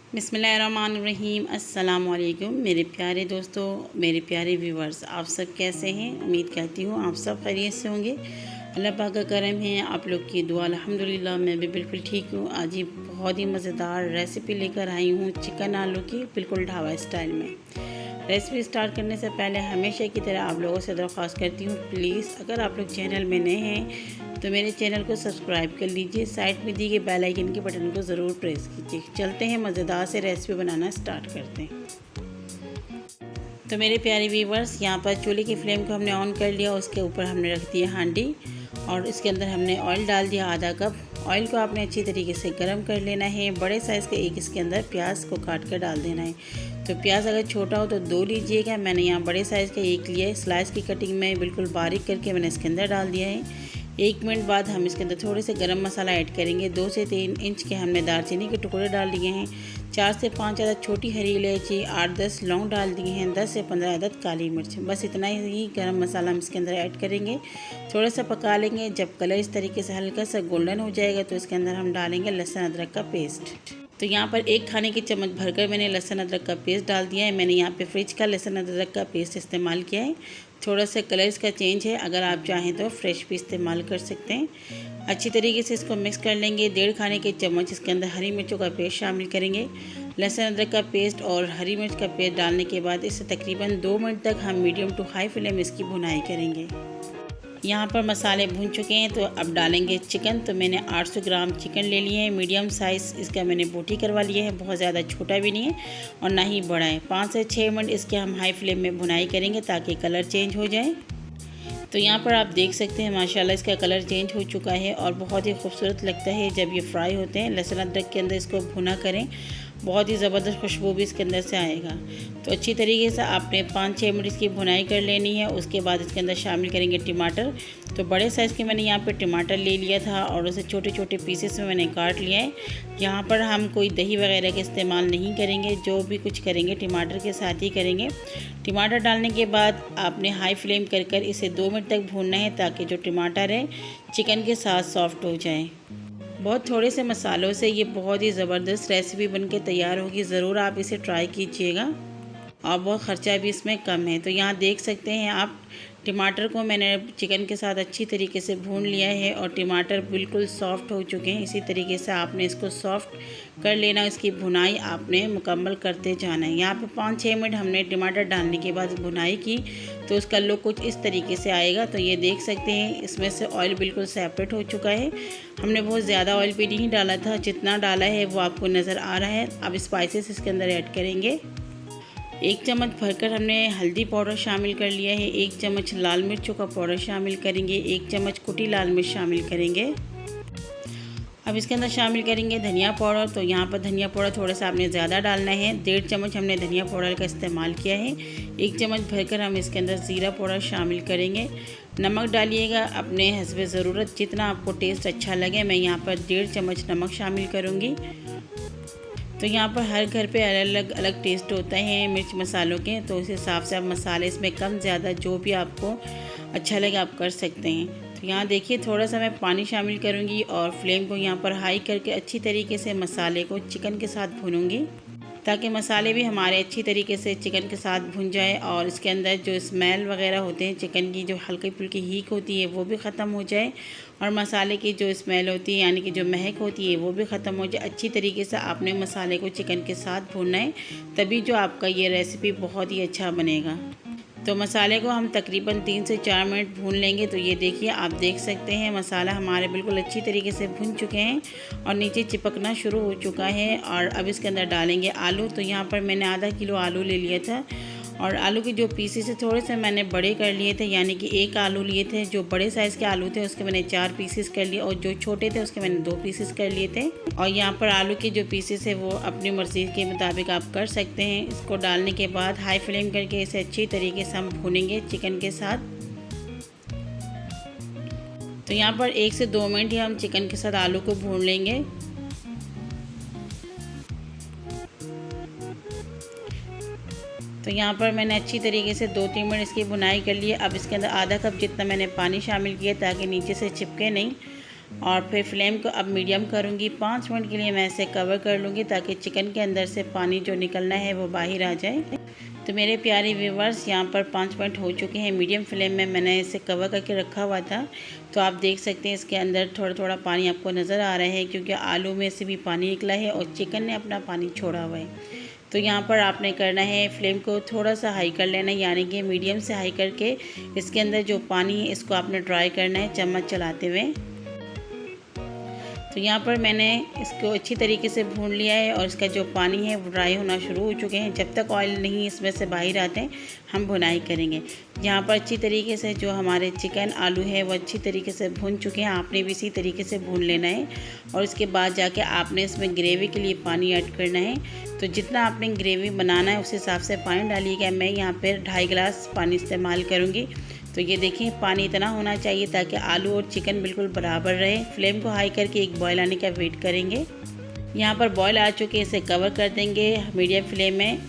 बिस्मिल्लाहिर्रहमानिर्रहीम। अस्सलाम वालेकुम मेरे प्यारे दोस्तों, मेरे प्यारे व्यूवर्स, आप सब कैसे हैं? उम्मीद करती हूँ आप सब खैरियत से होंगे। अल्लाह पाक का करम है, आप लोग की दुआ। अल्हम्दुलिल्लाह मैं भी बिल्कुल ठीक हूँ। आज ही बहुत ही मज़ेदार रेसिपी लेकर आई हूँ, चिकन आलू की, बिल्कुल ढाबा स्टाइल में। रेसिपी स्टार्ट करने से पहले हमेशा की तरह आप लोगों से दरख्वास्त करती हूँ, प्लीज़ अगर आप लोग चैनल में नए हैं तो मेरे चैनल को सब्सक्राइब कर लीजिए। साइड में दी गई बेल आइकन के बटन को ज़रूर प्रेस कीजिए। चलते हैं मज़ेदार से रेसिपी बनाना स्टार्ट करते हैं। तो मेरे प्यारे व्यूवर्स, यहाँ पर चूल्हे की फ्लेम को हमने ऑन कर लिया। उसके ऊपर हमने रख दिया हांडी और इसके अंदर हमने ऑयल डाल दिया आधा कप। ऑयल को आपने अच्छी तरीके से गर्म कर लेना है। बड़े साइज़ के एक इसके अंदर प्याज को काट कर डाल देना है। तो प्याज अगर छोटा हो तो 2 लीजिएगा। मैंने यहाँ बड़े साइज़ का 1 लिया है। स्लाइस की कटिंग में बिल्कुल बारीक करके मैंने इसके अंदर डाल दिया है। 1 मिनट बाद हम इसके अंदर थोड़े से गरम मसाला ऐड करेंगे। 2 से 3 इंच के हमने दालचीनी के टुकड़े डाल दिए हैं। 4 से 5 अदद छोटी हरी इलायची, 8-10 लौंग डाल दिए हैं। 10 से 15 अदद काली मिर्च। बस इतना ही गरम मसाला हम इसके अंदर ऐड करेंगे। थोड़ा सा पका लेंगे। जब कलर इस तरीके से हल्का सा गोल्डन हो जाएगा तो इसके अंदर हम डालेंगे लहसुन अदरक का पेस्ट। तो यहाँ पर 1 खाने की चम्मच भरकर मैंने लहसुन अदरक का पेस्ट डाल दिया है। मैंने यहाँ पे फ्रिज का लहसुन अदरक का पेस्ट इस्तेमाल किया है। थोड़ा सा कलर इसका चेंज है, अगर आप चाहें तो फ्रेश भी इस्तेमाल कर सकते हैं। अच्छी तरीके से इसको मिक्स कर लेंगे। 1.5 खाने के चम्मच इसके अंदर हरी मिर्चों का पेस्ट शामिल करेंगे। लहसुन अदरक का पेस्ट और हरी मिर्च का पेस्ट डालने के बाद इसे तकरीबन 2 मिनट तक हम मीडियम टू हाई फ्लेम इसकी भुनाई करेंगे। यहाँ पर मसाले भून चुके हैं तो अब डालेंगे चिकन। तो मैंने 800 ग्राम चिकन ले लिए हैं। मीडियम साइज़ इसका मैंने बोटी करवा लिया है, बहुत ज़्यादा छोटा भी नहीं है और ना ही बड़ा है। 5 से 6 मिनट इसके हम हाई फ्लेम में भुनाई करेंगे ताकि कलर चेंज हो जाए। तो यहाँ पर आप देख सकते हैं माशाल्लाह इसका कलर चेंज हो चुका है और बहुत ही खूबसूरत लगता है जब ये फ्राई होते हैं। लहसुन अदरक के अंदर इसको भुना करें, बहुत ही ज़बरदस्त खुशबू भी इसके अंदर से आएगा। तो अच्छी तरीके से आपने 5-6 मिनट इसकी भुनाई कर लेनी है। उसके बाद इसके अंदर शामिल करेंगे टमाटर। तो बड़े साइज़ के मैंने यहाँ पे टमाटर ले लिया था और उसे छोटे छोटे पीसेस में मैंने काट लिया है। यहाँ पर हम कोई दही वगैरह का इस्तेमाल नहीं करेंगे, जो भी कुछ करेंगे टमाटर के साथ ही करेंगे। टमाटर डालने के बाद आपने हाई फ्लेम कर इसे 2 मिनट तक भूनना है ताकि जो टमाटर है चिकन के साथ सॉफ्ट हो जाए। बहुत थोड़े से मसालों से ये बहुत ही ज़बरदस्त रेसिपी बनके तैयार होगी। ज़रूर आप इसे ट्राई कीजिएगा और बहुत ख़र्चा भी इसमें कम है। तो यहाँ देख सकते हैं आप, टमाटर को मैंने चिकन के साथ अच्छी तरीके से भून लिया है और टमाटर बिल्कुल सॉफ्ट हो चुके हैं। इसी तरीके से आपने इसको सॉफ्ट कर लेना, इसकी भुनाई आपने मुकम्मल करते जाना है। यहाँ पे 5-6 मिनट हमने टमाटर डालने के बाद भुनाई की तो उसका लुक कुछ इस तरीके से आएगा। तो ये देख सकते हैं इसमें से ऑयल बिल्कुल सेपरेट हो चुका है। हमने बहुत ज़्यादा ऑयल भी नहीं डाला था, जितना डाला है वो आपको नज़र आ रहा है। अब स्पाइसेस इसके अंदर ऐड करेंगे। 1 चम्मच भरकर हमने हल्दी पाउडर शामिल कर लिया है। 1 चम्मच लाल मिर्चों का पाउडर शामिल करेंगे। 1 चम्मच कुटी लाल मिर्च शामिल करेंगे। अब इसके अंदर शामिल करेंगे धनिया पाउडर। तो यहाँ पर धनिया पाउडर थोड़ा सा आपने ज़्यादा डालना है। 1.5 चम्मच हमने धनिया पाउडर का इस्तेमाल किया है। 1 चम्मच भरकर हम इसके अंदर ज़ीरा पाउडर शामिल करेंगे। नमक डालिएगा अपने हस्बे ज़रूरत, जितना आपको टेस्ट अच्छा लगे। मैं यहाँ पर 1.5 चम्मच नमक शामिल करूँगी। तो यहाँ पर हर घर पे अलग अलग टेस्ट होता है मिर्च मसालों के, तो उस हिसाब से आप मसाले इसमें कम ज़्यादा जो भी आपको अच्छा लगे आप कर सकते हैं। तो यहाँ देखिए थोड़ा सा मैं पानी शामिल करूँगी और फ्लेम को यहाँ पर हाई करके अच्छी तरीके से मसाले को चिकन के साथ भूनूँगी ताकि मसाले भी हमारे अच्छी तरीके से चिकन के साथ भुन जाए और इसके अंदर जो स्मेल वगैरह होते हैं चिकन की, जो हल्की फुल्की हीक होती है वो भी ख़त्म हो जाए और मसाले की जो स्मेल होती है यानी कि जो महक होती है वो भी ख़त्म हो जाए। अच्छी तरीके से आपने मसाले को चिकन के साथ भूनना है, तभी जो आपका ये रेसिपी बहुत ही अच्छा बनेगा। तो मसाले को हम तकरीबन 3 से 4 मिनट भून लेंगे। तो ये देखिए आप देख सकते हैं मसाला हमारे बिल्कुल अच्छी तरीके से भुन चुके हैं और नीचे चिपकना शुरू हो चुका है। और अब इसके अंदर डालेंगे आलू। तो यहाँ पर मैंने आधा किलो आलू ले लिया था और आलू के जो पीसेस है थोड़े से मैंने बड़े कर लिए थे, यानी कि 1 आलू लिए थे। जो बड़े साइज़ के आलू थे उसके मैंने 4 पीसेस कर लिए और जो छोटे थे उसके मैंने 2 पीसेस कर लिए थे। और यहाँ पर आलू के जो पीसेस है वो अपनी मर्ज़ी के मुताबिक आप कर सकते हैं। इसको डालने के बाद हाई फ्लेम करके इसे अच्छी तरीके से हम भूनेंगे चिकन के साथ। तो यहाँ पर 1 से 2 मिनट ही हम चिकन के साथ आलू को भून लेंगे। तो यहाँ पर मैंने अच्छी तरीके से 2-3 मिनट इसकी भुनाई कर ली है। अब इसके अंदर आधा कप जितना मैंने पानी शामिल किया ताकि नीचे से चिपके नहीं। और फिर फ्लेम को अब मीडियम करूँगी। 5 मिनट के लिए मैं इसे कवर कर लूँगी ताकि चिकन के अंदर से पानी जो निकलना है वो बाहर आ जाए। तो मेरे प्यारे व्यूवर्स, यहाँ पर 5 मिनट हो चुके हैं। मीडियम फ्लेम में मैंने इसे कवर करके रखा हुआ था। तो आप देख सकते हैं इसके अंदर थोड़ा थोड़ा पानी आपको नज़र आ रहा है, क्योंकि आलू में से भी पानी निकला है और चिकन ने अपना पानी छोड़ा हुआ है। तो यहाँ पर आपने करना है, फ्लेम को थोड़ा सा हाई कर लेना है, यानी कि मीडियम से हाई करके इसके अंदर जो पानी है इसको आपने ड्राई करना है चम्मच चलाते हुए। तो यहाँ पर मैंने इसको अच्छी तरीके से भून लिया है और इसका जो पानी है वो ड्राई होना शुरू हो चुके हैं। जब तक ऑयल नहीं इसमें से बाहर आते हैं हम भुनाई करेंगे। यहाँ पर अच्छी तरीके से जो हमारे चिकन आलू है वो अच्छी तरीके से भून चुके हैं। आपने भी इसी तरीके से भून लेना है और इसके बाद जाके आपने इसमें ग्रेवी के लिए पानी ऐड करना है। तो जितना आपने ग्रेवी बनाना है उस हिसाब से पानी डालिएगा। मैं यहाँ पर 2.5 गिलास पानी इस्तेमाल करूँगी। तो ये देखिए पानी इतना होना चाहिए ताकि आलू और चिकन बिल्कुल बराबर रहे। फ्लेम को हाई करके एक बॉयल आने का वेट करेंगे। यहाँ पर बॉयल आ चुके, इसे कवर कर देंगे मीडियम फ्लेम में।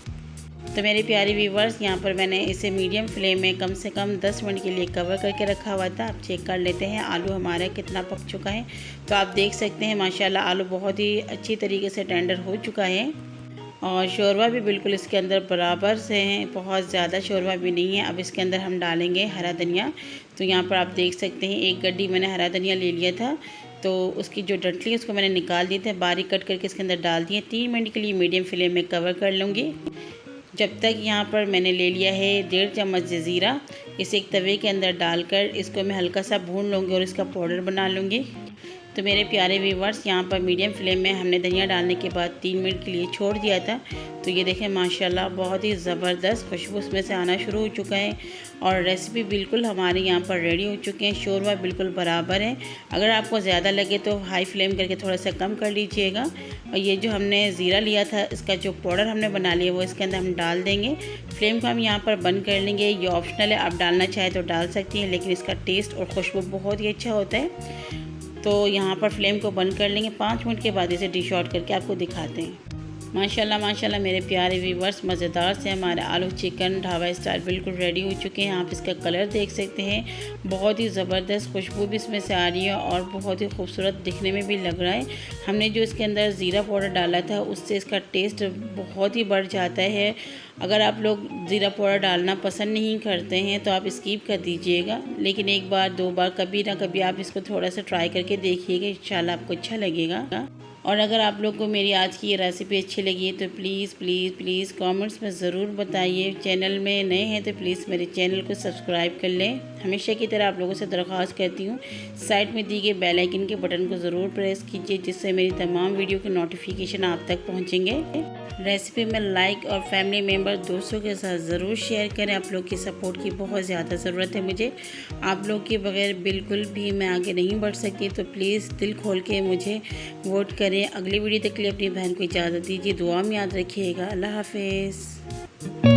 तो मेरे प्यारे व्यूवर्स, यहाँ पर मैंने इसे मीडियम फ्लेम में कम से कम 10 मिनट के लिए कवर करके रखा हुआ था। आप चेक कर लेते हैं आलू हमारा कितना पक चुका है। तो आप देख सकते हैं माशाल्लाह आलू बहुत ही अच्छी तरीके से टेंडर हो चुका है और शोरबा भी बिल्कुल इसके अंदर बराबर से हैं, बहुत ज़्यादा शोरबा भी नहीं है। अब इसके अंदर हम डालेंगे हरा धनिया। तो यहाँ पर आप देख सकते हैं एक गड्डी मैंने हरा धनिया ले लिया था, तो उसकी जो डंठली है उसको मैंने निकाल दी थी, बारीक कट करके इसके अंदर डाल दिए। 3 मिनट के लिए मीडियम फ्लेम में कवर कर लूँगी। जब तक यहाँ पर मैंने ले लिया है 1.5 चम्मच ज़ीरा। इसे एक तवे के अंदर डालकर इसको मैं हल्का सा भून लूँगी और इसका पाउडर बना लूँगी। तो मेरे प्यारे व्यूवर्स, यहाँ पर मीडियम फ्लेम में हमने धनिया डालने के बाद 3 मिनट के लिए छोड़ दिया था। तो ये देखें माशाल्लाह बहुत ही ज़बरदस्त खुशबू इसमें से आना शुरू हो चुका है और रेसिपी बिल्कुल हमारे यहाँ पर रेडी हो चुके हैं। शोरबा बिल्कुल बराबर है। अगर आपको ज़्यादा लगे तो हाई फ्लेम करके थोड़ा सा कम कर लीजिएगा। और ये जो हमने ज़ीरा लिया था इसका जो पाउडर हमने बना लिया वो इसके अंदर हम डाल देंगे। फ्लेम को हम यहाँ पर बंद कर लेंगे। ये ऑप्शनल है, आप डालना चाहें तो डाल सकती हैं, लेकिन इसका टेस्ट और खुशबू बहुत ही अच्छा होता है। तो यहाँ पर फ्लेम को बंद कर लेंगे। 5 मिनट के बाद इसे डिश आउट करके आपको दिखाते हैं। माशाल्लाह माशाल्लाह मेरे प्यारे व्यूवर्स, मज़ेदार से हमारे आलू चिकन ढाबा स्टाइल बिल्कुल रेडी हो चुके हैं। आप इसका कलर देख सकते हैं, बहुत ही ज़बरदस्त खुशबू भी इसमें से आ रही है और बहुत ही खूबसूरत दिखने में भी लग रहा है। हमने जो इसके अंदर ज़ीरा पाउडर डाला था उससे इसका टेस्ट बहुत ही बढ़ जाता है। अगर आप लोग ज़ीरा पाउडर डालना पसंद नहीं करते हैं तो आप स्किप कर दीजिएगा, लेकिन 1 बार 2 बार कभी ना कभी आप इसको थोड़ा सा ट्राई करके देखिएगा, इंशाल्लाह आपको अच्छा लगेगा। और अगर आप लोग को मेरी आज की ये रेसिपी अच्छी लगी है तो प्लीज़ प्लीज़ प्लीज़ कमेंट्स में ज़रूर बताइए। चैनल में नए हैं तो प्लीज़ मेरे चैनल को सब्सक्राइब कर लें। हमेशा की तरह आप लोगों से दरख्वास्त करती हूँ, साइड में दी गए बेल आइकन के बटन को ज़रूर प्रेस कीजिए, जिससे मेरी तमाम वीडियो के नोटिफिकेशन आप तक पहुँचेंगे। रेसिपी में लाइक और फैमिली मेम्बर दोस्तों के साथ ज़रूर शेयर करें। आप लोग की सपोर्ट की बहुत ज़्यादा ज़रूरत है मुझे। आप लोग के बगैर बिल्कुल भी मैं आगे नहीं बढ़ सकती, तो प्लीज़ दिल खोल के मुझे वोट करें। अगली वीडियो तक के लिए अपनी बहन को इजाज़त दीजिए। दुआ में याद रखिएगा। अल्लाह हाफिज़।